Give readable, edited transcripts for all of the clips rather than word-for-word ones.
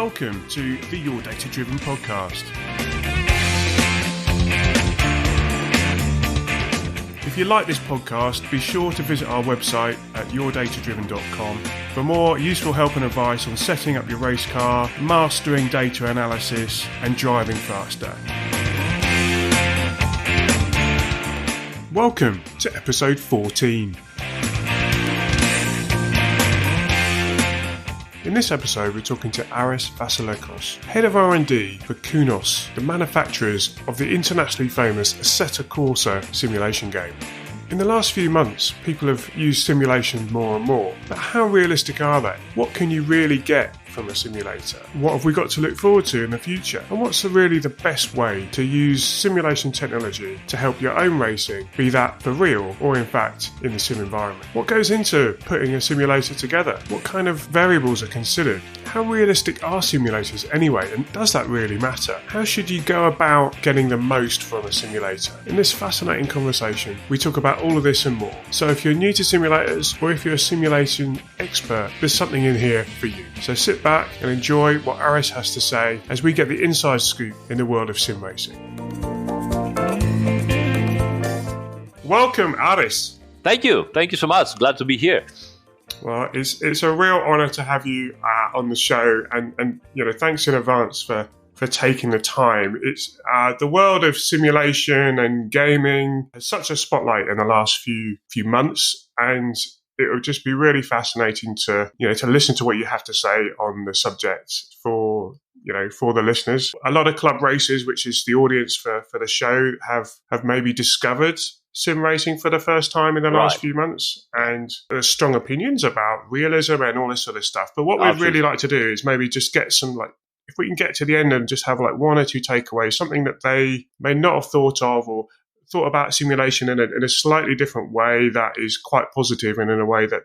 Welcome to the Your Data Driven podcast. If you like this podcast, be sure to visit our website at yourdatadriven.com for more useful help and advice on setting up your race car, mastering data analysis, and driving faster. Welcome to episode 14. In this episode, we're talking to Aris Vasilakos, head of R&D for Kunos, the manufacturers of the internationally famous Assetto Corsa simulation game. In the last few months, people have used simulations more and more, but how realistic are they? What can you really get from a simulator? What have we got to look forward to in the future? And what's really the best way to use simulation technology to help your own racing, be that for real or in fact in the sim environment? What goes into putting a simulator together? What kind of variables are considered? How realistic are simulators anyway, and does that really matter? How should you go about getting the most from a simulator? In this fascinating conversation, we talk about all of this and more. So if you're new to simulators, or if you're a simulation expert, there's something in here for you. So sit back and enjoy what Aris has to say as we get the inside scoop in the world of sim racing. Welcome, Aris. Thank you so much. Glad to be here. Well, it's a real honour to have you on the show, and thanks in advance for taking the time. It's the world of simulation and gaming has such a spotlight in the last few months, and it would just be really fascinating to listen to what you have to say on the subject for the listeners. A lot of club races, which is the audience for the show, have maybe discovered sim racing for the first time in the last few months, and there's strong opinions about realism and all this sort of stuff. But what we'd really like to do is maybe just get some, if we can get to the end and just have one or two takeaways, something that they may not have thought of or thought about simulation in a slightly different way that is quite positive, and in a way that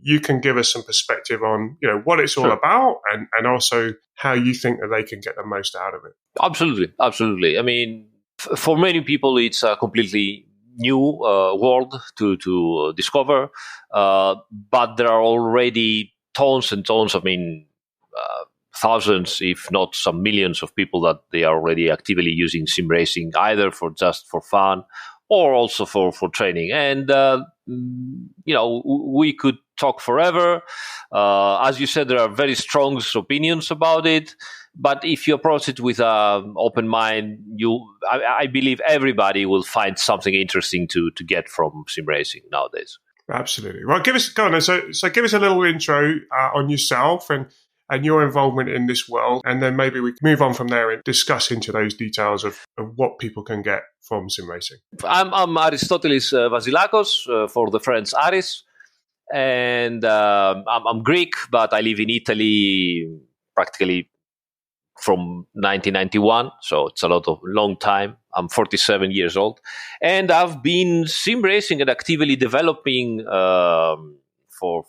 you can give us some perspective on what it's all about, and also how you think that they can get the most out of it. Absolutely. I mean, for many people, it's a completely new world to discover, but there are already tons and tons, thousands, if not some millions of people that they are already actively using sim racing, either for fun or also for training. And, we could talk forever. As you said, there are very strong opinions about it. But if you approach it with an open mind, I believe everybody will find something interesting to get from sim racing nowadays. Absolutely. Well, give us a little intro on yourself and your involvement in this world, and then maybe we can move on from there and discuss into those details of what people can get from sim racing. I'm Aristotelis Vasilakos, for the friends Aris, and I'm Greek, but I live in Italy practically from 1991, so it's a long time. I'm 47 years old, and I've been sim racing and actively developing for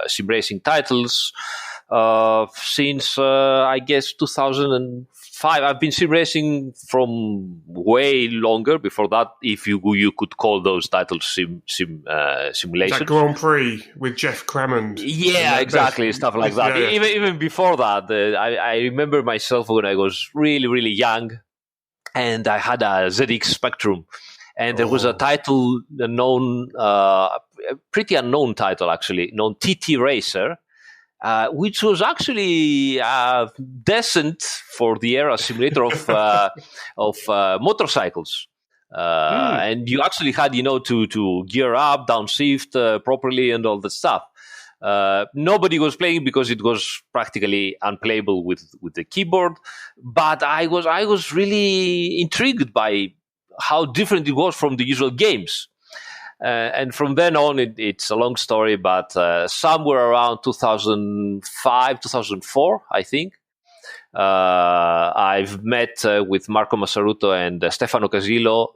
sim racing titles since I guess 2005. I've been sim racing from way longer before that, if you could call those titles simulations. Like Grand Prix with Jeff Crammond. Yeah, exactly, stuff like that. Yeah. Even before that, I remember myself when I was really, really young, and I had a ZX Spectrum, and there was a title pretty unknown title actually, known TT Racer, which was actually decent for the era simulator of motorcycles. And you actually had, to gear up, downshift properly and all that stuff. Nobody was playing because it was practically unplayable with the keyboard. But I was really intrigued by how different it was from the usual games. And from then on, it's a long story, but somewhere around 2005, 2004, I think, I've met with Marco Massaruto and Stefano Casillo,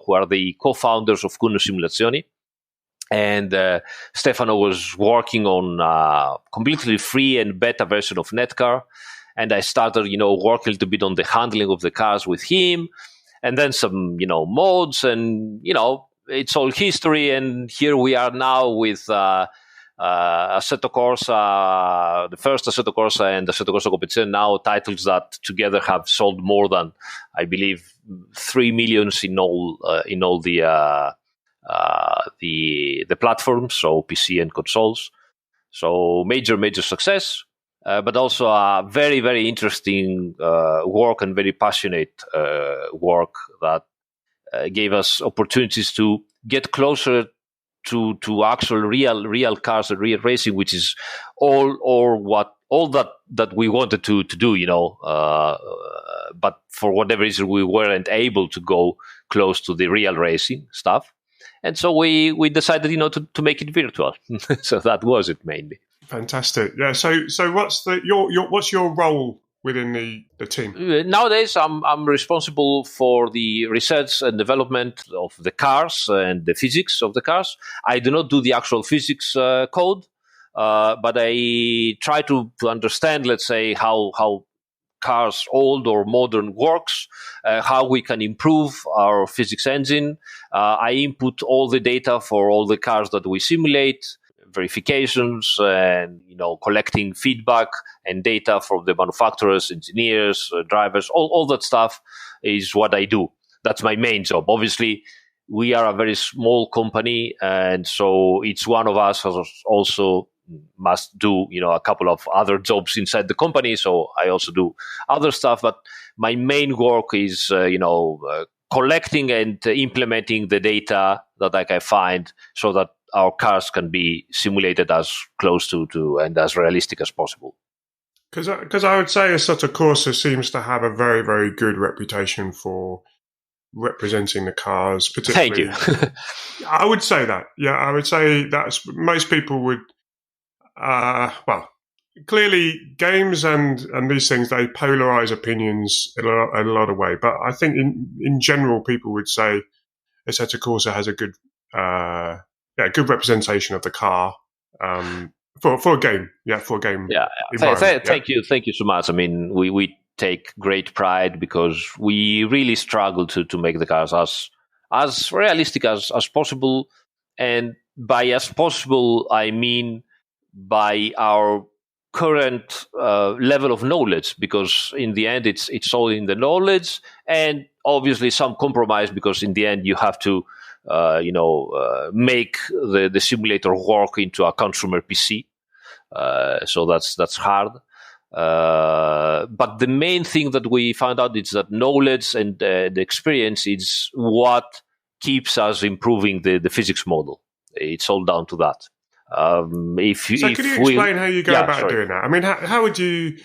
who are the co-founders of Kunos Simulazioni. And Stefano was working on a completely free and beta version of Netcar. And I started, working a little bit on the handling of the cars with him. And then some, mods, and, it's all history. And here we are now with Assetto Corsa, the first Assetto Corsa and Assetto Corsa Competition, now titles that together have sold more than, I believe, 3 million in all the platforms, so PC and consoles. So major success, but also a very, very interesting work and very passionate work that gave us opportunities to get closer to actual real cars and real racing, which is all that we wanted to do, but for whatever reason we weren't able to go close to the real racing stuff. And so we decided, to make it virtual. So that was it mainly. Fantastic. Yeah. So what's what's your role within the team? Nowadays, I'm responsible for the research and development of the cars and the physics of the cars. I do not do the actual physics code, but I try to understand, let's say, how cars, old or modern, works, how we can improve our physics engine. I input all the data for all the cars that we simulate, verifications, and collecting feedback and data from the manufacturers, engineers, drivers. All that stuff is what I do. That's my main job. Obviously, we are a very small company, and so each one of us has also must do a couple of other jobs inside the company. So I also do other stuff, but my main work is collecting and implementing the data that I can find, so that our cars can be simulated as close to and as realistic as possible. Because I would say Assetto Corsa seems to have a very, very good reputation for representing the cars, particularly. Thank you. I would say that. Yeah, I would say that's most people would. Clearly, games and these things, they polarize opinions in a lot of way. But I think in general, people would say Assetto Corsa has a good representation of the car for a game. Yeah, for a game. Yeah. Thank you so much. I mean, we take great pride because we really struggle to make the cars as realistic as possible. And by as possible, I mean by our current level of knowledge, because in the end it's all in the knowledge, and obviously some compromise, because in the end you have to make the simulator work into a consumer PC. So that's hard. But the main thing that we found out is that knowledge and the experience is what keeps us improving the physics model. It's all down to that. Could you explain how you go about doing that? I mean, how would you,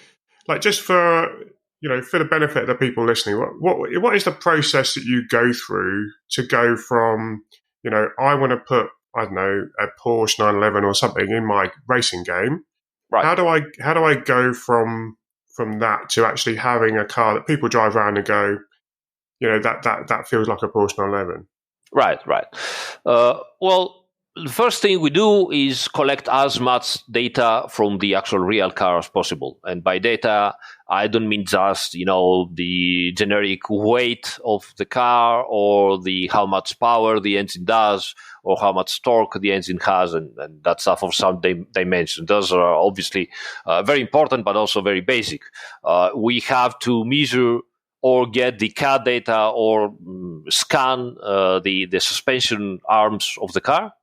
just for the benefit of the people listening, what is the process that you go through to go from, I want to put, I don't know, a Porsche 911 or something in my racing game. Right. How do I go from that to actually having a car that people drive around and go, that feels like a Porsche 911? Right. Well, the first thing we do is collect as much data from the actual real car as possible. And by data, I don't mean just, the generic weight of the car, or the how much power the engine does, or how much torque the engine has, and that stuff of some dimension. Those are obviously very important, but also very basic. We have to measure or get the CAD data, or scan the suspension arms of the car,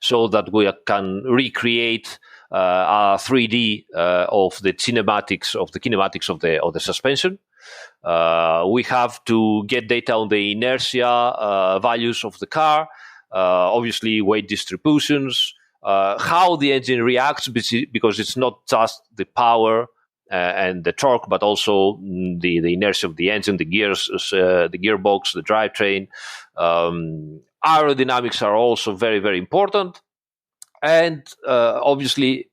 so that we can recreate a 3D of the kinematics of the suspension. We have to get data on the inertia values of the car, obviously weight distributions, how the engine reacts, because it's not just the power and the torque, but also the inertia of the engine, the gears, the gearbox, the drivetrain. Aerodynamics are also very, very important. And obviously,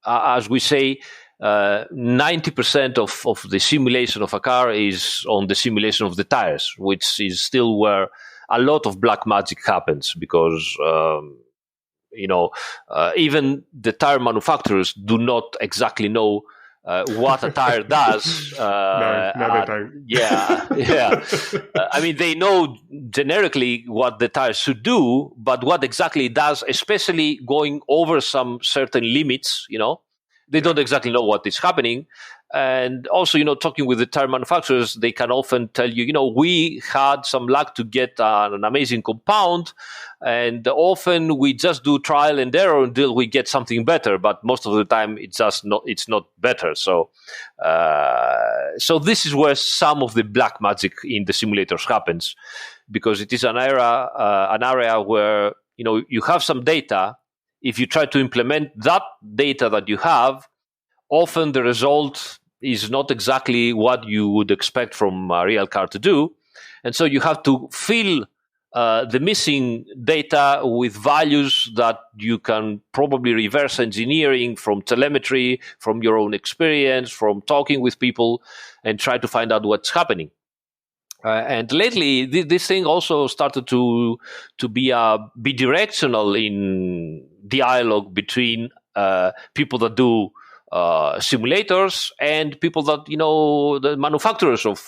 as we say, 90% of the simulation of a car is on the simulation of the tires, which is still where a lot of black magic happens, because even the tire manufacturers do not exactly know what a tire does. No, they don't. Yeah. I mean, they know generically what the tire should do, but what exactly it does, especially going over some certain limits, they don't exactly know what is happening. And also, talking with the tire manufacturers, they can often tell you, we had some luck to get an amazing compound, and often we just do trial and error until we get something better. But most of the time, it's not better. So this is where some of the black magic in the simulators happens, because it is an area where you have some data. If you try to implement that data that you have, often the result is not exactly what you would expect from a real car to do. And so you have to fill the missing data with values that you can probably reverse engineering from telemetry, from your own experience, from talking with people, and try to find out what's happening. And lately, this thing also started to be bidirectional in dialogue between people that do simulators and people that the manufacturers of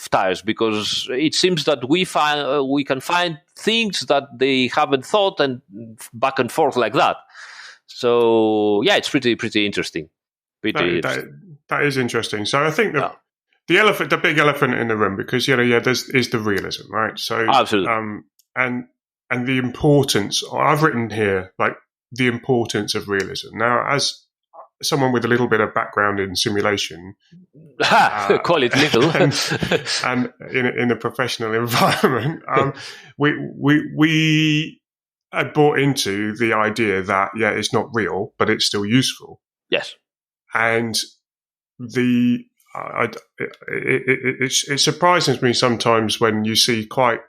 tires, because it seems that we can find things that they haven't thought, and back and forth like that. So yeah, it's pretty interesting. That is interesting. So I think the big elephant in the room, because is the realism, right? So absolutely, and the importance. I've written here the importance of realism. Now, as someone with a little bit of background in simulation, call it little, and in a professional environment, we had bought into the idea that it's not real, but it's still useful. Yes, and it surprises me sometimes when you see quite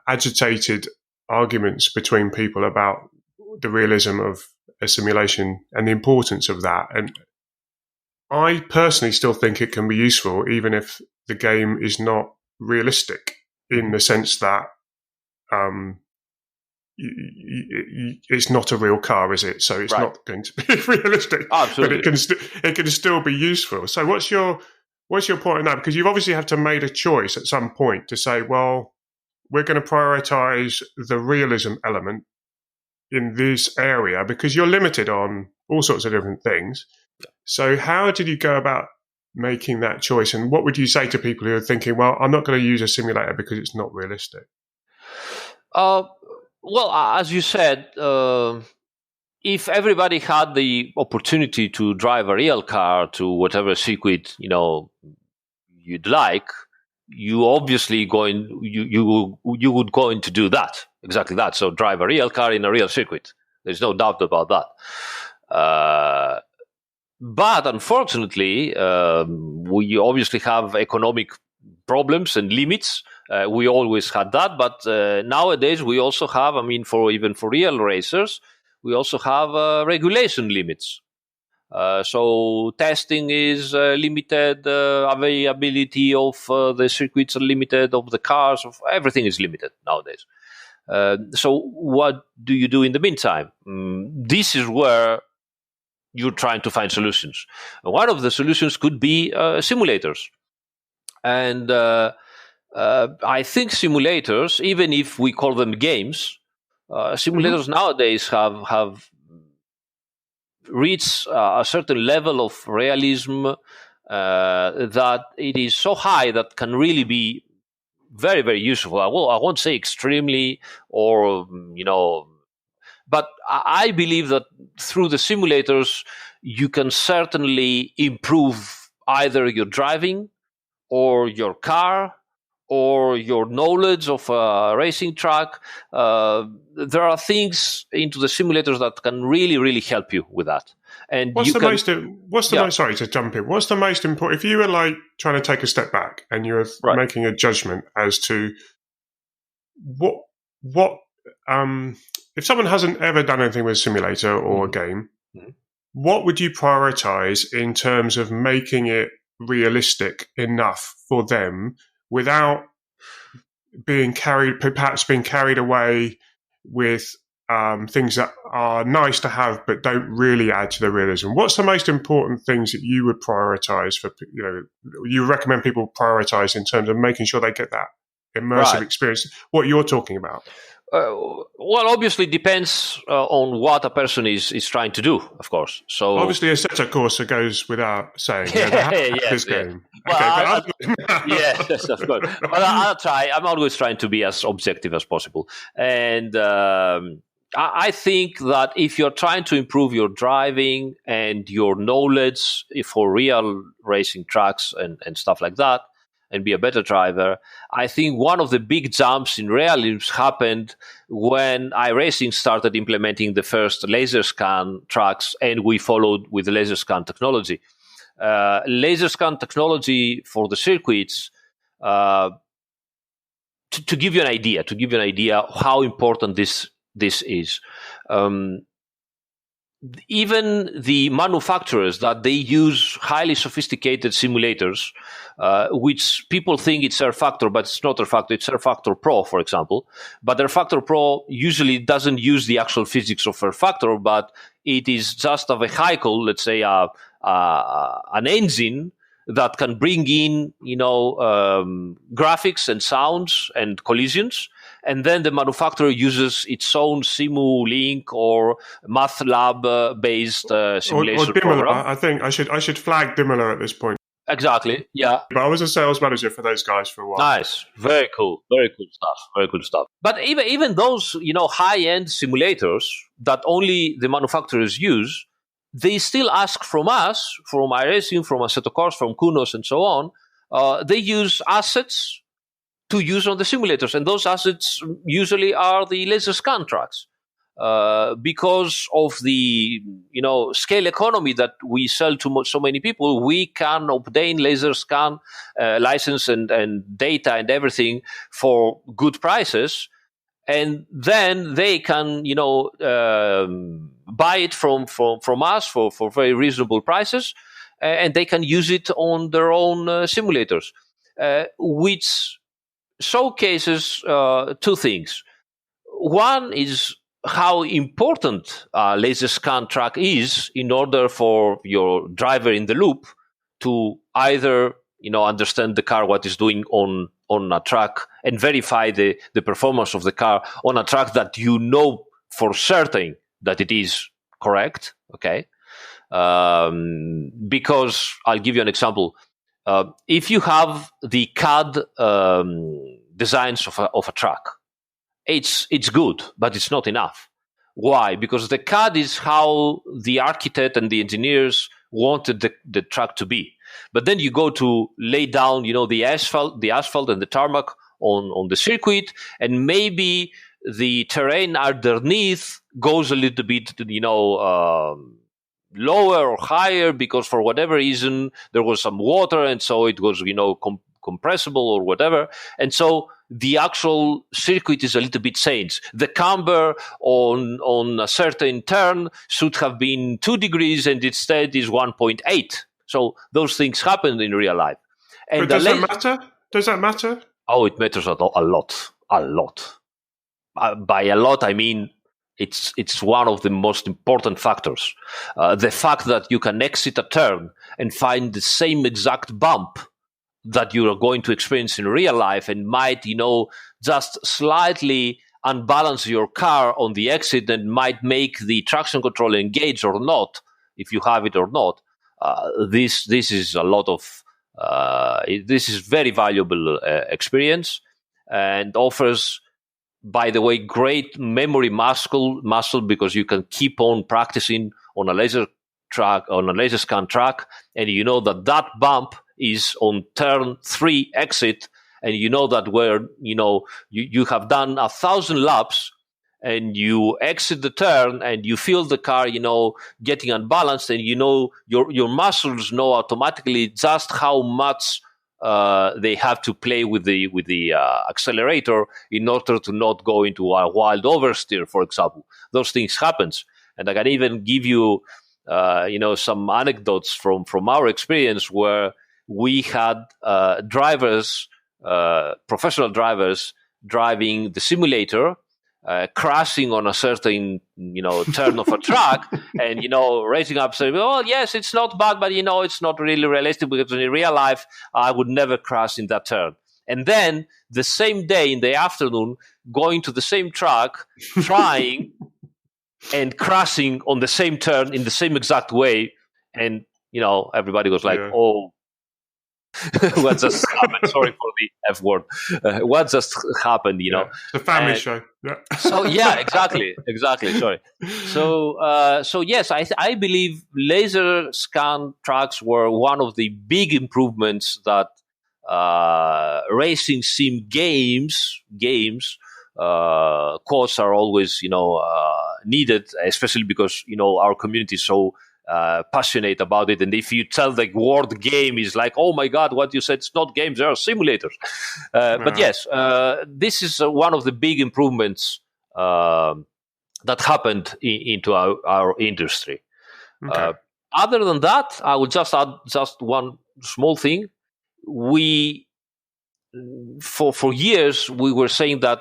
agitated arguments between people about the realism of a simulation and the importance of that. And I personally still think it can be useful, even if the game is not realistic, in the sense that it's not a real car, is it? So it's not going to be realistic. Absolutely. But it can still be useful. So what's your point on that? Because you've obviously have to make a choice at some point to say, well, we're going to prioritize the realism element in this area because you're limited on all sorts of different things. So how did you go about making that choice? And what would you say to people who are thinking, well, I'm not going to use a simulator because it's not realistic? Well, as you said, if everybody had the opportunity to drive a real car to whatever circuit you'd like, you obviously you would go in to do that, exactly that. So drive a real car in a real circuit. There's no doubt about that. But unfortunately, we obviously have economic problems and limits. We always had that, but nowadays we also have, for real racers, we also have regulation limits. So testing is limited, availability of the circuits are limited, of the cars, of everything is limited nowadays. So what do you do in the meantime? This is where you're trying to find solutions. One of the solutions could be simulators. And I think simulators, even if we call them games, simulators nowadays have reached a certain level of realism that it is so high that can really be very, very useful. I won't say extremely or, but I believe that through the simulators, you can certainly improve either your driving or your car or your knowledge of a racing track. There are things into the simulators that can really, really help you with that. And sorry to jump in. What's the most important, if you were trying to take a step back and you're making a judgment as to what if someone hasn't ever done anything with a simulator or a game, what would you prioritize in terms of making it realistic enough for them without being carried away with things that are nice to have but don't really add to the realism. What's the most important things that you would prioritize for, you recommend people prioritize in terms of making sure they get that immersive experience, what you're talking about? Well, obviously, it depends on what a person is trying to do, of course. So obviously, Assetto Corsa goes without saying. This game. Well, yes, of course. But I'll try. I'm always trying to be as objective as possible. And I think that if you're trying to improve your driving and your knowledge for real racing tracks and stuff like that, and be a better driver, I think one of the big jumps in realism happened when iRacing started implementing the first laser scan tracks, and we followed with the laser scan technology. Laser scan technology for the circuits, to give you an idea how important this is. Even the manufacturers that they use highly sophisticated simulators, which people think it's rFactor, but it's not rFactor, it's rFactor Pro, for example. But rFactor Pro usually doesn't use the actual physics of rFactor, but it is just a vehicle, let's say an engine that can bring in, graphics and sounds and collisions. And then the manufacturer uses its own Simulink or MATLAB-based simulation or Dimmler. program. I think I should flag Dimmler at this point. Exactly, yeah. But I was a sales manager for those guys for a while. Nice, very cool stuff. But even those, high-end simulators that only the manufacturers use, they still ask from us, from iRacing, from Assetto Corsa, from Kunos, and so on. They use assets to use on the simulators, and those assets usually are the laser scan tracks, because of the scale economy that we sell to so many people. We can obtain laser scan license and data and everything for good prices, and then they can buy it from us for very reasonable prices, and they can use it on their own simulators, which showcases two things. One is how important a laser scan track is in order for your driver in the loop to either understand the car, what is doing on a track, and verify the performance of the car on a track that for certain that it is correct. Okay, because I'll give you an example. If you have the CAD designs of a track, it's good, but it's not enough. Why? Because the CAD is how the architect and the engineers wanted the track to be. But then you go to lay down, the asphalt and the tarmac on the circuit, and maybe the terrain underneath goes a little bit, lower or higher because for whatever reason there was some water, and so it was compressible or whatever, and so the actual circuit is a little bit changed. The camber on a certain turn should have been 2 degrees and instead is 1.8. So those things happen in real life. And but does that matter? Does that matter? Oh, it matters a lot. By a lot, I mean it's one of the most important factors. The fact that you can exit a turn and find the same exact bump that you are going to experience in real life and might, just slightly unbalance your car on the exit and might make the traction control engage or not, if you have it or not. This is a lot of, this is very valuable experience, and offers, by the way, great memory muscle because you can keep on practicing on a laser scan track, and that bump is on turn 3 exit, and that where you have done 1,000 laps and you exit the turn and you feel the car getting unbalanced, and your muscles know automatically just how much they have to play with the accelerator in order to not go into a wild oversteer, for example. Those things happens, and I can even give you some anecdotes from our experience where we had drivers, professional drivers, driving the simulator crashing on a certain, turn of a track, and raising up saying, "Oh, yes, it's not bad, but it's not really realistic because in real life I would never crash in that turn." And then the same day in the afternoon, going to the same track, trying and crashing on the same turn in the same exact way, and everybody was like, "Oh." What just happened? Sorry for the F word. What just happened? The family show. Yeah. So exactly. Sorry. So yes, I believe laser scan tracks were one of the big improvements that racing sim games course are always needed, especially because our community is so passionate about it. And if you tell the word game is like, oh my God, what you said, it's not games, they are simulators. But yes, this is one of the big improvements that happened into our industry. Okay. Other than that, I would just add just one small thing. We for years we were saying that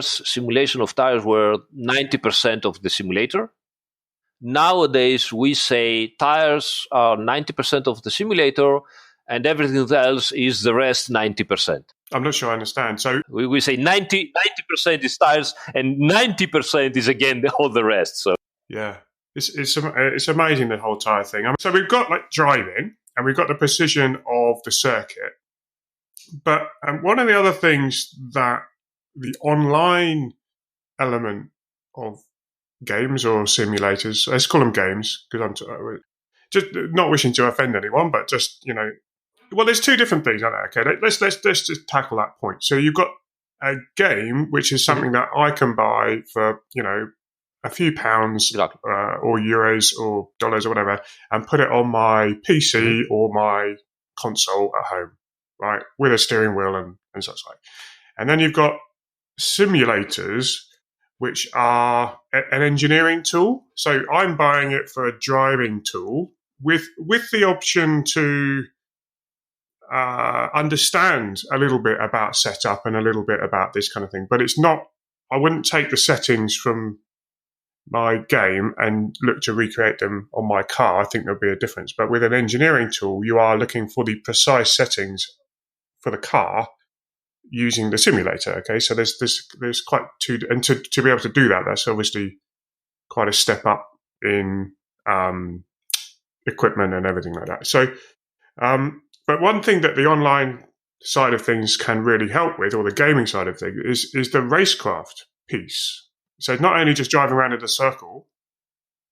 simulation of tires were 90% of the simulator. Nowadays we say tires are 90% of the simulator, and everything else is the rest 90%. I'm not sure I understand. So we say 90% is tires, and 90% is again all the rest. So yeah, it's amazing, the whole tire thing. So we've got like driving, and we've got the precision of the circuit. But one of the other things that the online element of games or simulators, let's call them games, because I'm just not wishing to offend anyone, but just, well, there's two different things, aren't there? Okay, let's just tackle that point. So you've got a game, which is something that I can buy for, a few pounds or euros or dollars or whatever, and put it on my PC or my console at home, right, with a steering wheel and such like. And then you've got simulators, which are an engineering tool. So I'm buying it for a driving tool with the option to understand a little bit about setup and a little bit about this kind of thing. But it's not, I wouldn't take the settings from my game and look to recreate them on my car. I think there'll be a difference. But with an engineering tool, you are looking for the precise settings for the car using the simulator. Okay, so there's quite and to be able to do that, that's obviously quite a step up in equipment and everything like that. So, but one thing that the online side of things can really help with, or the gaming side of things, is the racecraft piece. So not only just driving around in a circle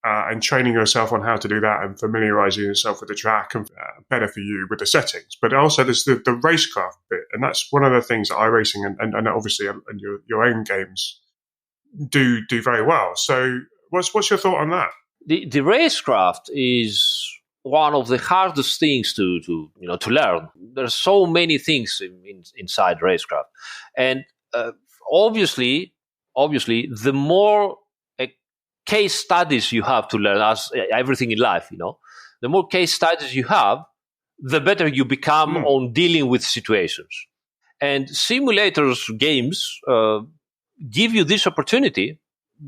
and training yourself on how to do that and familiarizing yourself with the track and better for you with the settings, but also there's the racecraft bit, and that's one of the things that iRacing and obviously and your own games do very well. So what's your thought on that? The racecraft is one of the hardest things to learn. There's so many things inside racecraft, and obviously, the more case studies you have to learn, as everything in life, the more case studies you have, the better you become on dealing with situations. And simulators games give you this opportunity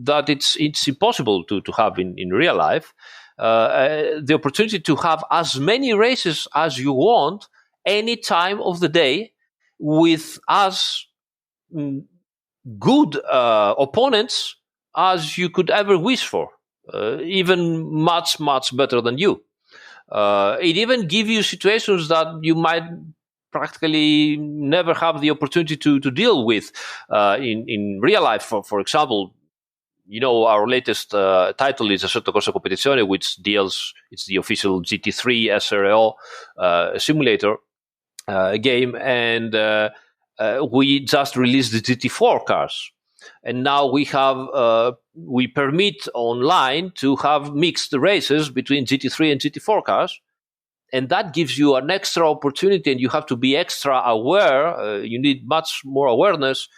that it's impossible to have in real life. The opportunity to have as many races as you want any time of the day with as good opponents as you could ever wish for, even much, much better than you. It even gives you situations that you might practically never have the opportunity to deal with in real life. For example, our latest title is Assetto Corsa Competizione, which it's the official GT3 SRO simulator game, and we just released the GT4 cars. And now we permit online to have mixed races between GT3 and GT4 cars. And that gives you an extra opportunity, and you have to be extra aware. You need much more awareness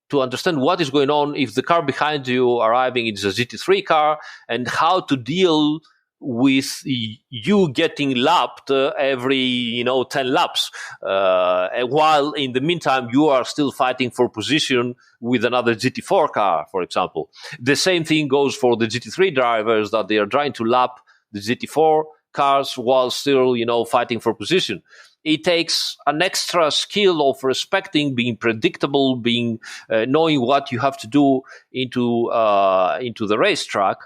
to understand what is going on if the car behind you arriving is a GT3 car, and how to deal with you getting lapped every 10 laps, and while in the meantime you are still fighting for position with another GT4 car, for example. The same thing goes for the GT3 drivers, that they are trying to lap the GT4 cars while still fighting for position. It takes an extra skill of respecting, being predictable, being knowing what you have to do into the racetrack,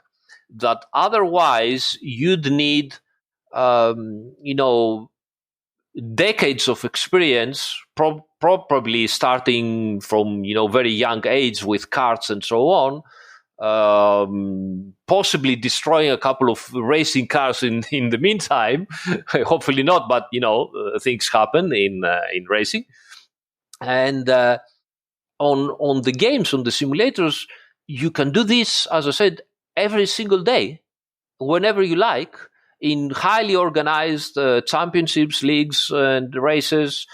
that otherwise you'd need decades of experience, probably starting from very young age with karts and so on, possibly destroying a couple of racing cars in the meantime. Hopefully not, but things happen in racing. And on the games, on the simulators, you can do this, as I said, every single day, whenever you like, in highly organized championships, leagues, and races.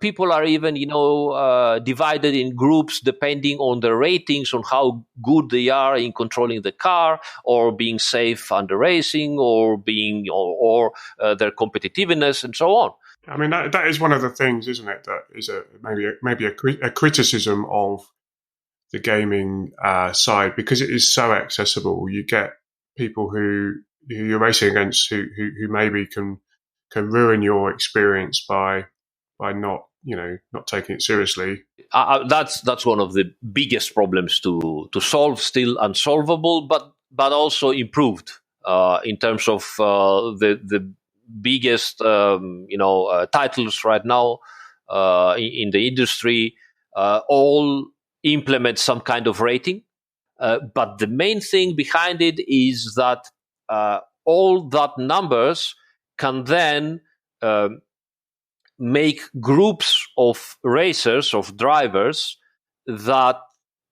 People are even, divided in groups depending on their ratings, on how good they are in controlling the car, or being safe under racing, or being or their competitiveness, and so on. I mean, that is one of the things, isn't it? That is maybe a criticism of the gaming side, because it is so accessible. You get people who you're racing against who maybe can ruin your experience by not taking it seriously. That's one of the biggest problems to solve, still unsolvable, but also improved in terms of the biggest titles right now in the industry all implement some kind of rating. But the main thing behind it is that all that numbers can then make groups of racers, of drivers, that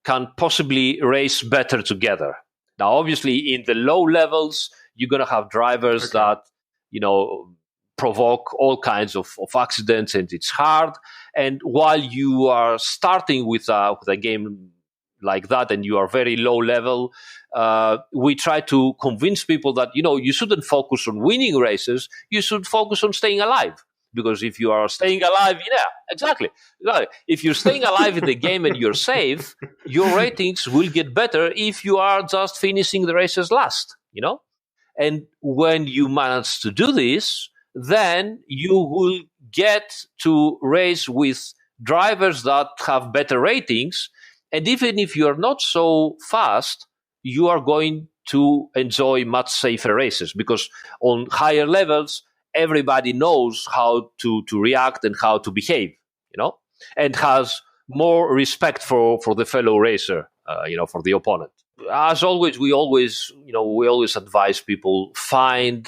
can possibly race better together. Now, obviously, in the low levels, you're going to have drivers that, provoke all kinds of accidents, and it's hard. And while you are starting with a game like that, and you are very low level, we try to convince people that, you shouldn't focus on winning races, you should focus on staying alive. Because if you are staying alive, exactly. If you're staying alive in the game and you're safe, your ratings will get better if you are just finishing the races last, And when you manage to do this, then you will get to race with drivers that have better ratings. And even if you are not so fast, you are going to enjoy much safer races, because on higher levels, everybody knows how to react and how to behave, and has more respect for the fellow racer, for the opponent. As always, we always advise people, find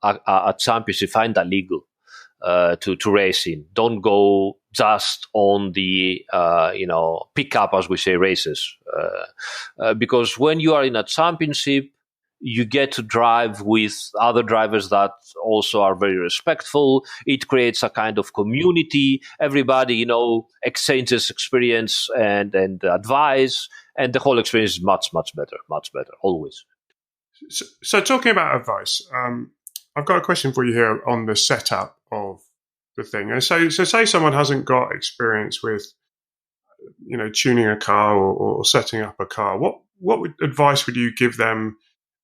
a championship, find a league to race in. Don't go just on the pick up, as we say, races, because when you are in a championship, you get to drive with other drivers that also are very respectful. It creates a kind of community. Everybody, exchanges experience and advice, and the whole experience is much, much better, always. So talking about advice, I've got a question for you here on the setup of the thing. And so say someone hasn't got experience with, tuning a car or setting up a car. What advice would you give them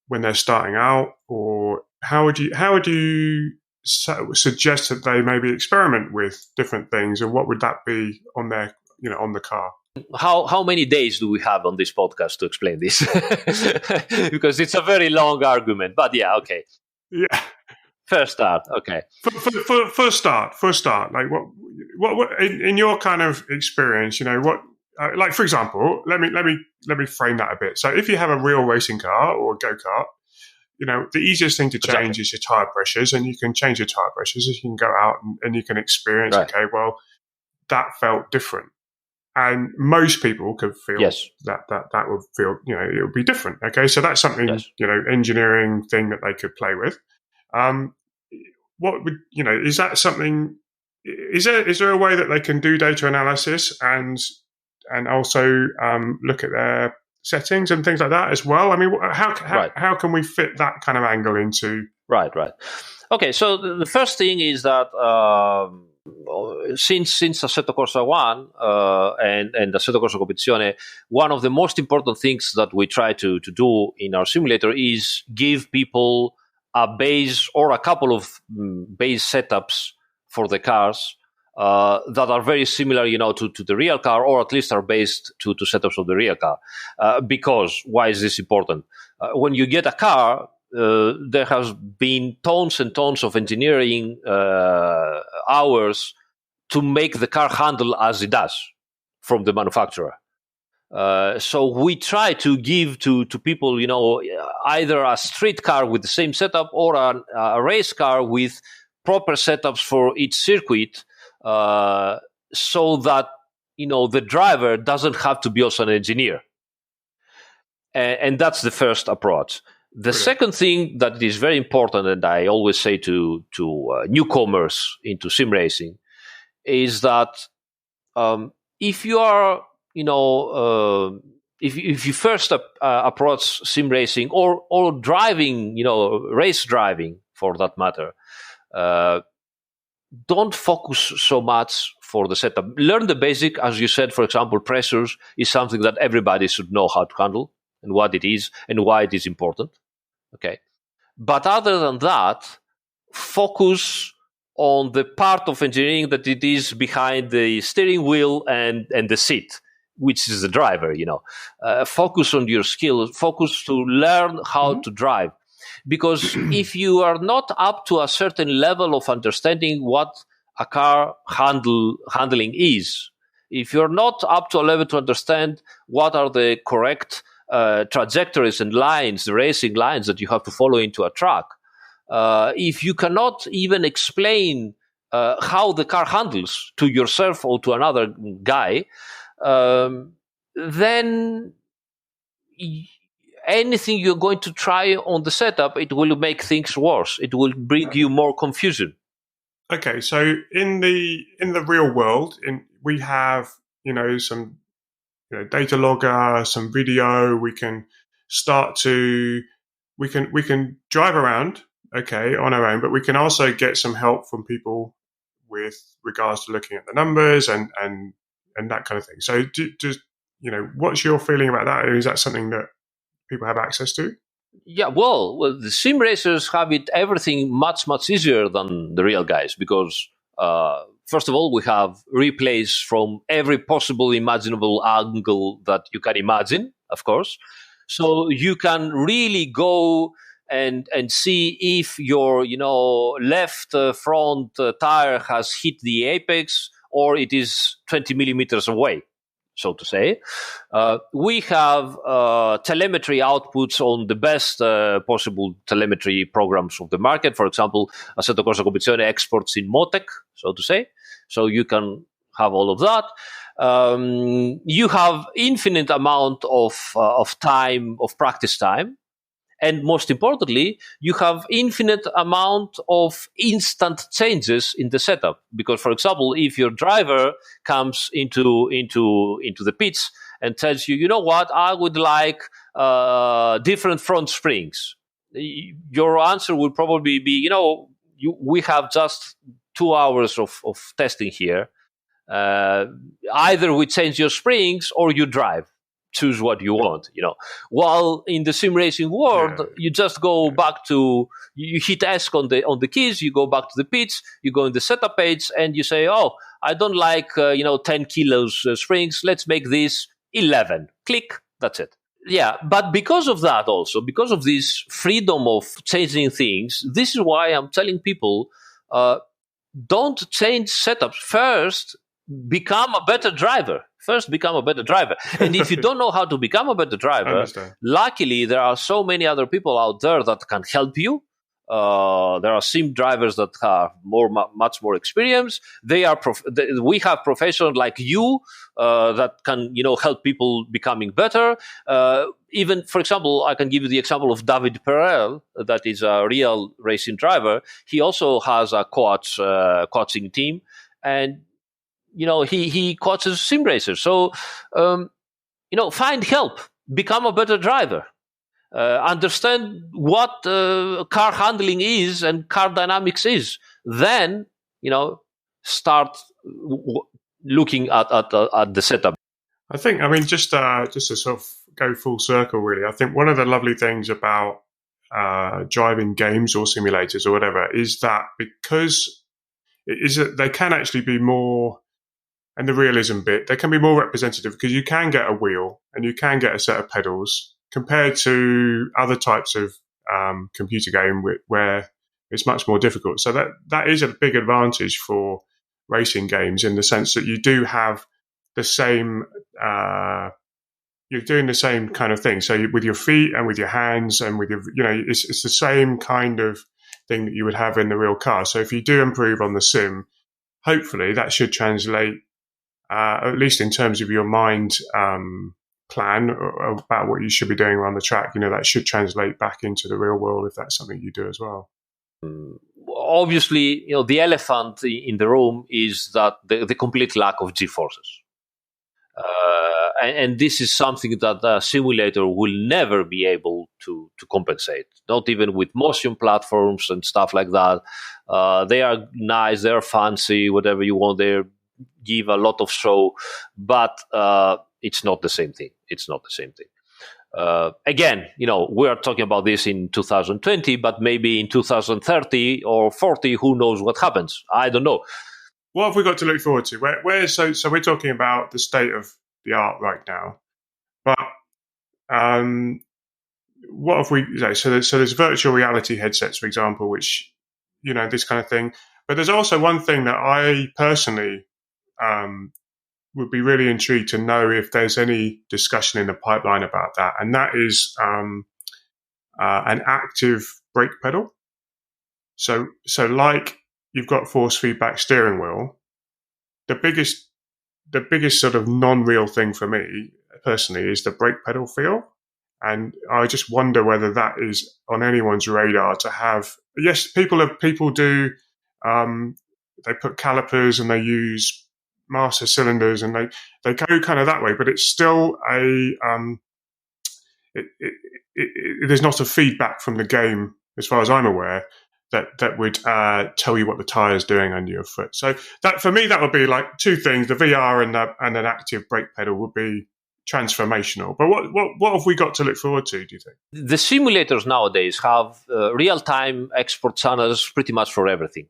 when they're starting out, or how would you suggest that they maybe experiment with different things, and what would that be on their, on the car? How many days do we have on this podcast to explain this? Because it's a very long argument, but yeah, okay. Yeah. First start, okay. First start. Like what in your kind of experience, what? Like, for example, let me frame that a bit. So if you have a real racing car or a go-kart, the easiest thing to change is your tire pressures, and you can change your tire pressures. You can go out and you can experience, okay, well, that felt different. And most people could feel that would feel, it would be different. Okay. So that's something, engineering thing that they could play with. What would, is that something, is there a way that they can do data analysis and also look at their settings and things like that as well? I mean, Right. how can we fit that kind of angle into? Right. Okay, so the first thing is that since Assetto Corsa 1 and Assetto Corsa Competizione, one of the most important things that we try to do in our simulator is give people a base or a couple of base setups for the cars that are very similar, to the real car, or at least are based to setups of the real car. Because why is this important? When you get a car, there has been tons and tons of engineering hours to make the car handle as it does from the manufacturer. So we try to give to people, either a street car with the same setup or a race car with proper setups for each circuit, so that the driver doesn't have to be also an engineer. And that's the first approach. The second thing that is very important, and I always say to newcomers into sim racing, is that if you are, if you first approach sim racing or driving, race driving for that matter, don't focus so much for the setup. Learn the basic, as you said. For example, pressures is something that everybody should know how to handle and what it is and why it is important. Okay. But other than that, focus on the part of engineering that it is behind the steering wheel and the seat, which is the driver, focus on your skill, focus to learn how to drive. Because if you are not up to a certain level of understanding what a car handling is, if you're not up to a level to understand what are the correct trajectories and lines, the racing lines that you have to follow into a track, if you cannot even explain how the car handles to yourself or to another guy, then anything you're going to try on the setup, it will make things worse. It will bring you more confusion. Okay, so in the real world, we have some data logger, some video. We can drive around, on our own, but we can also get some help from people with regards to looking at the numbers and that kind of thing. So, what's your feeling about that? Is that something that people have access to? Yeah, well, the sim racers have everything much, much easier than the real guys because, first of all, we have replays from every possible imaginable angle that you can imagine, of course. So you can really go and see if your left front tire has hit the apex or it is 20 millimeters away, so to say. We have telemetry outputs on the best possible telemetry programs of the market. For example, Assetto Corsa Competizione exports in Motec, so to say. So you can have all of that. You have infinite amount of time, of practice time. And most importantly, you have infinite amount of instant changes in the setup. Because, for example, if your driver comes into the pits and tells you, what, I would like different front springs, your answer would probably be, we have just 2 hours of testing here. Either we change your springs or you drive. Choose what you want, While in the sim racing world, you just go back to, you hit ESC on the keys, you go back to the pits, you go in the setup page, and you say, oh, I don't like 10 kilos springs. Let's make this 11. Click. That's it. Yeah, but because of that, also because of this freedom of changing things, this is why I'm telling people, don't change setups. First, become a better driver. And if you don't know how to become a better driver, luckily there are so many other people out there that can help you. There are sim drivers that have much more experience. We have professionals like you that can help people becoming better. Even, for example, I can give you the example of David Perel, that is a real racing driver. He also has a coaching team, and he coaches sim racers. So, find help. become a better driver. Understand what car handling is and car dynamics is. Then, start looking at the setup. I think, I mean, just to sort of go full circle, really, I think one of the lovely things about driving games or simulators or whatever is that because they can actually be more, and the realism bit, they can be more representative because you can get a wheel and you can get a set of pedals compared to other types of computer game where it's much more difficult. So that is a big advantage for racing games in the sense that you do have the same, you're doing the same kind of thing. So with your feet and with your hands and with your, it's the same kind of thing that you would have in the real car. So if you do improve on the sim, hopefully that should translate, at least in terms of your mind plan about what you should be doing around the track. That should translate back into the real world if that's something you do as well. Obviously, the elephant in the room is that the complete lack of G-forces. And this is something that a simulator will never be able to compensate, not even with motion platforms and stuff like that. They are nice, they're fancy, whatever you want, they give a lot of show, but it's not the same thing. It's not the same thing. Again, we are talking about this in 2020, but maybe in 2030 or 40, who knows what happens? I don't know. What have we got to look forward to? So we're talking about the state of the art right now, but what have we? So there's virtual reality headsets, for example, which this kind of thing. But there's also one thing that I personally would be really intrigued to know if there's any discussion in the pipeline about that, and that is an active brake pedal. So like you've got force feedback steering wheel. The biggest sort of non-real thing for me personally is the brake pedal feel, and I just wonder whether that is on anyone's radar to have. Yes, people do. They put calipers and they use master cylinders and they go kind of that way, but it's still there's not a feedback from the game as far as I'm aware that would tell you what the tire is doing under your foot. So that for me, that would be like two things: the VR and an active brake pedal would be transformational. But what have we got to look forward to, do you think? The simulators nowadays have real-time export channels pretty much for everything.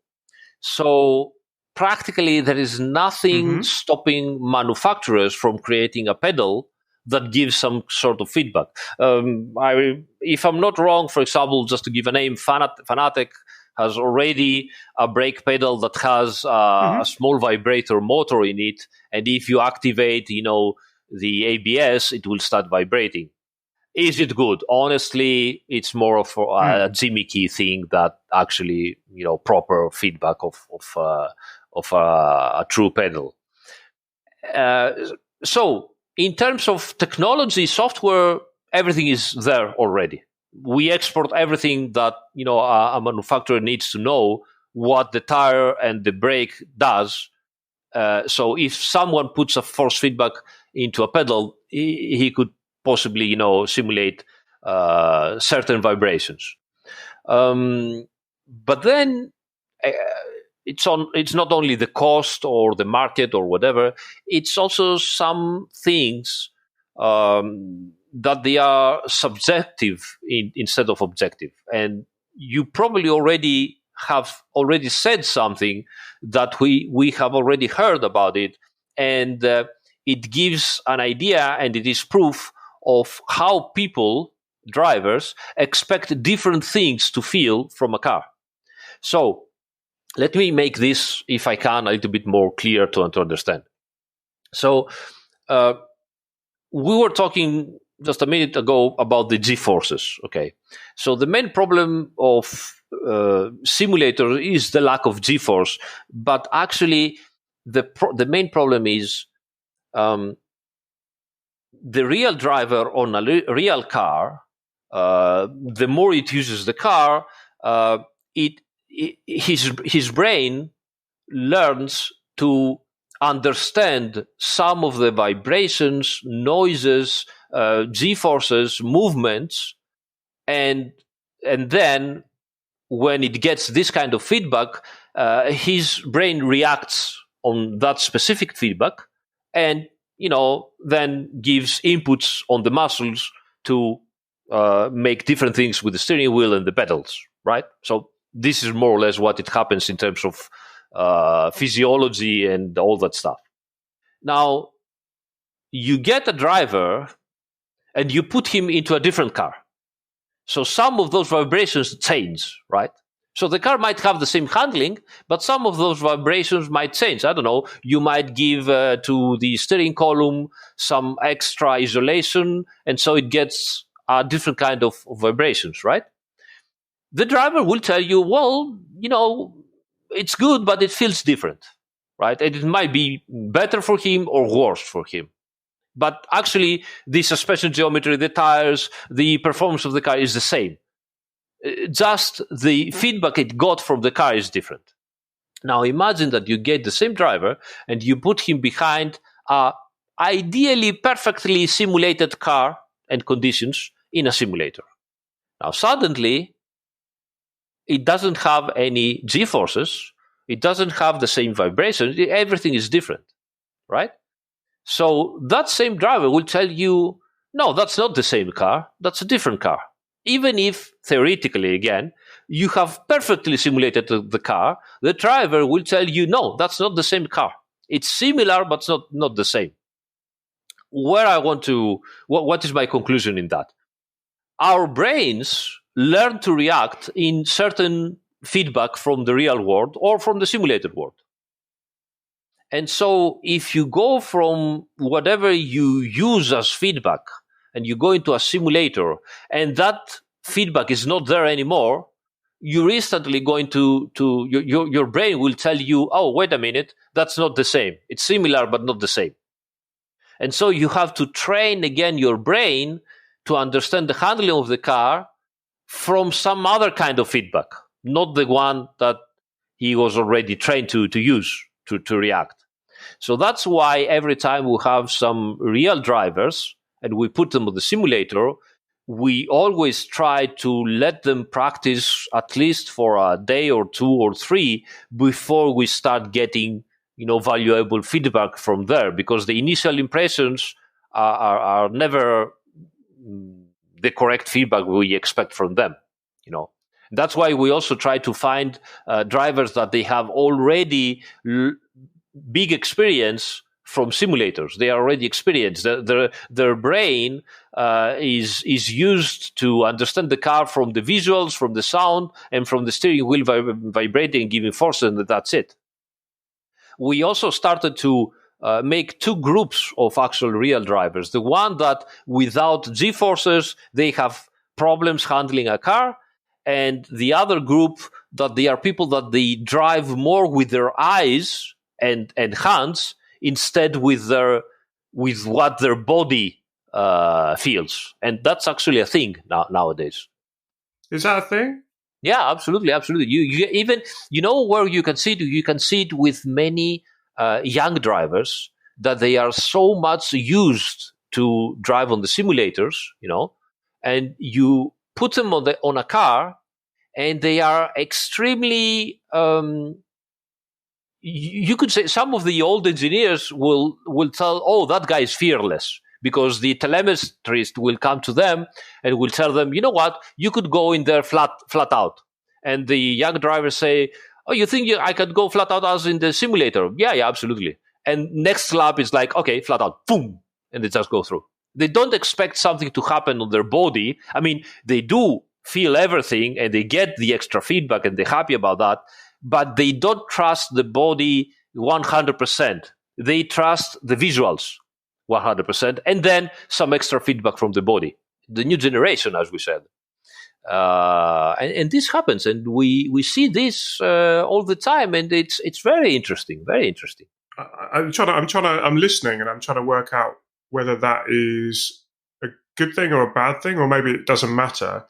So practically there is nothing stopping manufacturers from creating a pedal that gives some sort of feedback. If I'm not wrong, for example, just to give a name, Fanatec has already a brake pedal that has a small vibrator motor in it, and if you activate, the ABS, it will start vibrating. Is it good? Honestly, it's more of a gimmicky thing that actually, proper feedback of a true pedal. So, in terms of technology, software, everything is there already. We export everything that a manufacturer needs to know what the tire and the brake does. So if someone puts a force feedback into a pedal, he could possibly simulate certain vibrations. But then it's not only the cost or the market or whatever. It's also some things that they are subjective instead of objective. And you probably have already said something that we have already heard about it, and it gives an idea, and it is proof of how people, drivers, expect different things to feel from a car. So let me make this, if I can, a little bit more clear to understand. So we were talking just a minute ago about the G-forces. Okay, so the main problem of simulator is the lack of G-force, but actually the main problem is the real driver on a real car. The more it uses the car, his brain learns to understand some of the vibrations, noises, G-forces, movements, and then when it gets this kind of feedback, his brain reacts on that specific feedback, and then gives inputs on the muscles to make different things with the steering wheel and the pedals, right? So this is more or less what it happens in terms of physiology and all that stuff. Now, you get a driver and you put him into a different car. So some of those vibrations change, right? So the car might have the same handling, but some of those vibrations might change. I don't know. You might give to the steering column some extra isolation, and so it gets a different kind of vibrations, right? The driver will tell you, well, it's good, but it feels different, right? And it might be better for him or worse for him. But actually, the suspension geometry, the tires, the performance of the car is the same. Just the feedback it got from the car is different. Now, imagine that you get the same driver and you put him behind a ideally perfectly simulated car and conditions in a simulator. Now, suddenly, it doesn't have any G-forces. It doesn't have the same vibrations. Everything is different, right? So that same driver will tell you, no, that's not the same car. That's a different car. Even if, theoretically, again, you have perfectly simulated the car, the driver will tell you, no, that's not the same car. It's similar, but it's not the same. What is my conclusion in that? Our brains learn to react in certain feedback from the real world or from the simulated world. And so if you go from whatever you use as feedback and you go into a simulator and that feedback is not there anymore, you're instantly going to your brain will tell you, oh, wait a minute, that's not the same. It's similar, but not the same. And so you have to train again your brain to understand the handling of the car from some other kind of feedback, not the one that he was already trained to use to react. So that's why every time we have some real drivers and we put them on the simulator, we always try to let them practice at least for a day or 2 or 3 before we start getting, valuable feedback from there, because the initial impressions are never the correct feedback we expect from them. That's why we also try to find drivers that they have already big experience from simulators. They are already experienced. Their brain is used to understand the car from the visuals, from the sound, and from the steering wheel vibrating and giving force, and that's it. We also started to make 2 groups of actual real drivers. The one that without G-forces, they have problems handling a car, and the other group that they are people that they drive more with their eyes and hands instead with what their body feels. And that's actually a thing nowadays. Is that a thing? Yeah, absolutely. You even, where you can see it? You can see it with many young drivers that they are so much used to drive on the simulators, and you put them on a car, and they are extremely. You could say some of the old engineers will tell, oh, that guy is fearless, because the telemetrist will come to them and will tell them, you know what, you could go in there flat out. And the young drivers say, oh, you think I could go flat out as in the simulator? Yeah, absolutely. And next lap is like, okay, flat out, boom, and they just go through. They don't expect something to happen on their body. I mean, they do feel everything and they get the extra feedback and they're happy about that, but they don't trust the body 100%. They trust the visuals 100%, and then some extra feedback from the body. The new generation, as we said. And this happens, and we see this all the time, and it's very interesting, very interesting. I'm listening, and I'm trying to work out whether that is a good thing or a bad thing, or maybe it doesn't matter.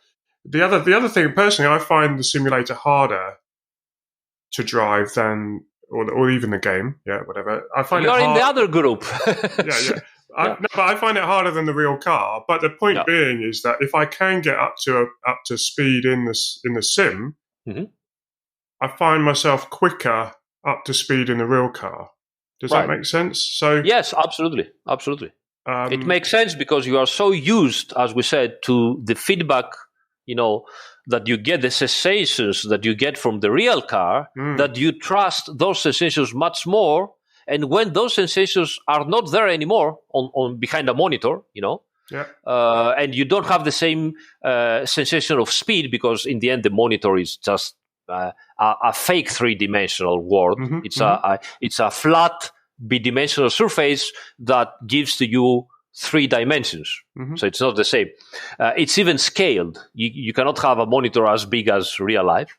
The other thing, personally, I find the simulator harder to drive than, or even the game, whatever. I find you're it hard. In the other group. yeah. But I find it harder than the real car. But the point being is that if I can get up to speed in the sim, I find myself quicker up to speed in the real car. Does that make sense? So yes, absolutely. It makes sense because you are so used, as we said, to the feedback, that you get, the sensations that you get from the real car, that you trust those sensations much more. And when those sensations are not there anymore on behind a monitor, and you don't have the same sensation of speed, because in the end the monitor is just a fake three-dimensional world. It's a flat bidimensional surface that gives to you 3 dimensions. So it's not the same. It's even scaled. You cannot have a monitor as big as real life,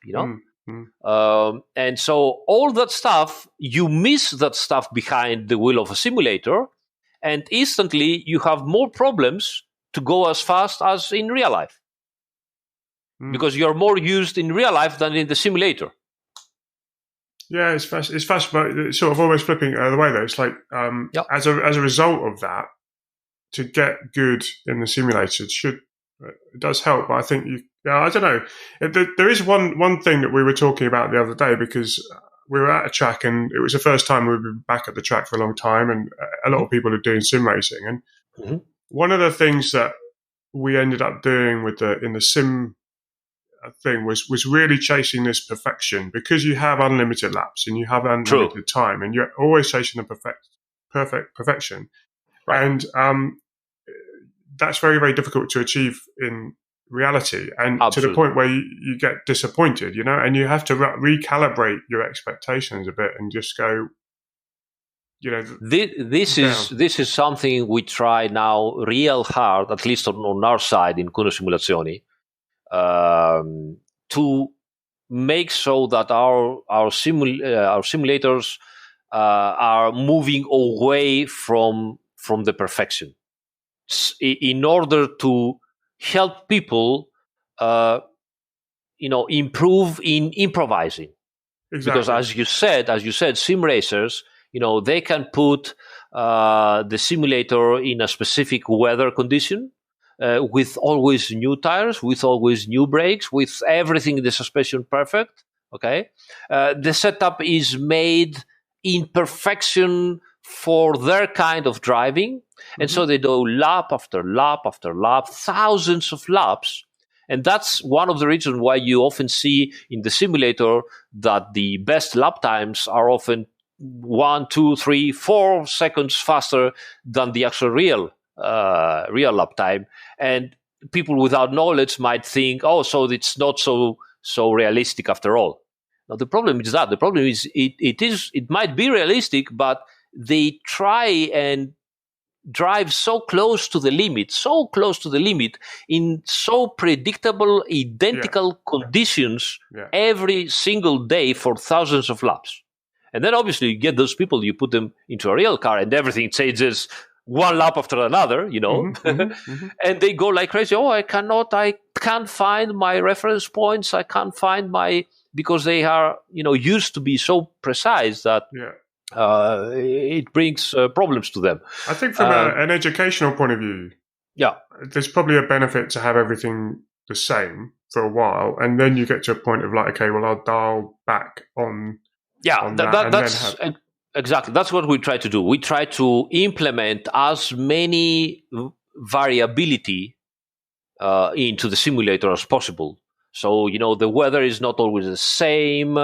and so all that stuff, you miss that stuff behind the wheel of a simulator, and instantly you have more problems to go as fast as in real life. Because you're more used in real life than in the simulator. Yeah, it's fast, but it's sort of almost flipping the other way though. It's like as a result of that, to get good in the simulator, it does help. But I think I don't know. There is one thing that we were talking about the other day, because we were at a track and it was the first time we've been back at the track for a long time, and a lot of people are doing sim racing. And one of the things that we ended up doing in the sim thing was really chasing this perfection, because you have unlimited laps and you have unlimited time, and you're always chasing the perfection. And that's very, very difficult to achieve in reality, and to the point where you get disappointed, and you have to recalibrate your expectations a bit and just go, this is something we try now real hard, at least on our side in Kunos Simulazioni, to make so that our simulators are moving away from the perfection, in order to help people improve in improvising. Exactly. Because as you said, sim racers, they can put the simulator in a specific weather condition, with always new tires, with always new brakes, with everything, the suspension perfect. Okay, the setup is made in perfection for their kind of driving, and so they do lap after lap after lap, thousands of laps. And that's one of the reasons why you often see in the simulator that the best lap times are often 1, 2, 3, 4 seconds faster than the actual real lap time. And people without knowledge might think, so it's not so realistic after all. Now the problem is it might be realistic, but they try and drive so close to the limit in so predictable, identical conditions every single day for thousands of laps. And then obviously you get those people, you put them into a real car and everything changes one lap after another, and they go like crazy. I can't find my reference points. I can't find because they are, used to be so precise that it brings problems to them. I think from an educational point of view, there's probably a benefit to have everything the same for a while, and then you get to a point of like, okay, well, I'll dial back on. Exactly. That's what we try to do. We try to implement as many variability into the simulator as possible. So, the weather is not always the same.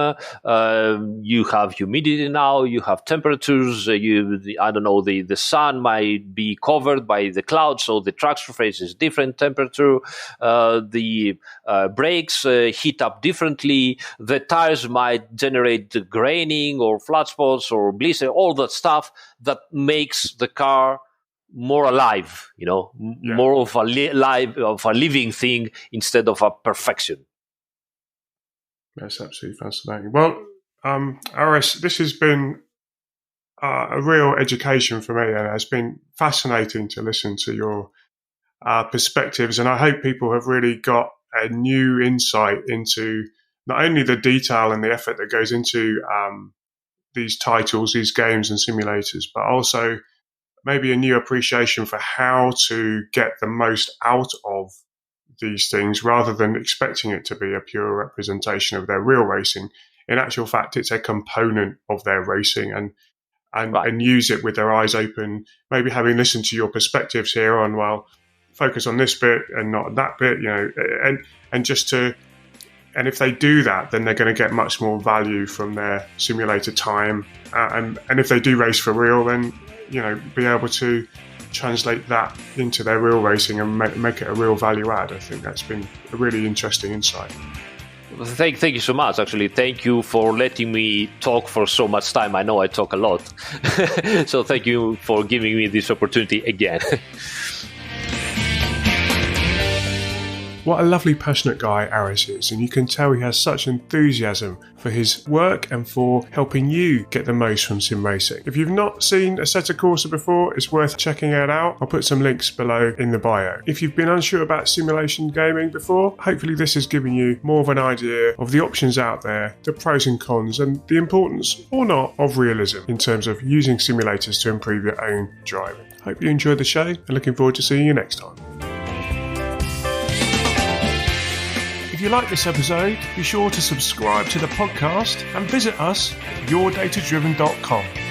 You have humidity now. You have temperatures. The sun might be covered by the clouds, so the track surface is different temperature. The brakes heat up differently. The tires might generate graining or flat spots or blister, all that stuff that makes the car more alive, more of a living thing instead of a perfection. That's absolutely fascinating. Well, Aris, this has been a real education for me, and it's been fascinating to listen to your perspectives. And I hope people have really got a new insight into not only the detail and the effort that goes into these titles, these games and simulators, but also maybe a new appreciation for how to get the most out of these things rather than expecting it to be a pure representation of their real racing. In actual fact, it's a component of their racing, and use it with their eyes open, maybe having listened to your perspectives here on, well, focus on this bit and not that bit, and if they do that, then they're going to get much more value from their simulator time. And if they do race for real, then, be able to translate that into their real racing and make it a real value add. I think that's been a really interesting insight. Thank you so much. Actually, thank you for letting me talk for so much time. I know I talk a lot. So thank you for giving me this opportunity again. What a lovely, passionate guy Aris is, and you can tell he has such enthusiasm for his work and for helping you get the most from sim racing. If you've not seen Assetto Corsa before, it's worth checking it out. I'll put some links below in the bio. If you've been unsure about simulation gaming before, hopefully this has given you more of an idea of the options out there, the pros and cons, and the importance, or not, of realism in terms of using simulators to improve your own driving. Hope you enjoyed the show, and looking forward to seeing you next time. If you like this episode, be sure to subscribe to the podcast and visit us at yourdatadriven.com.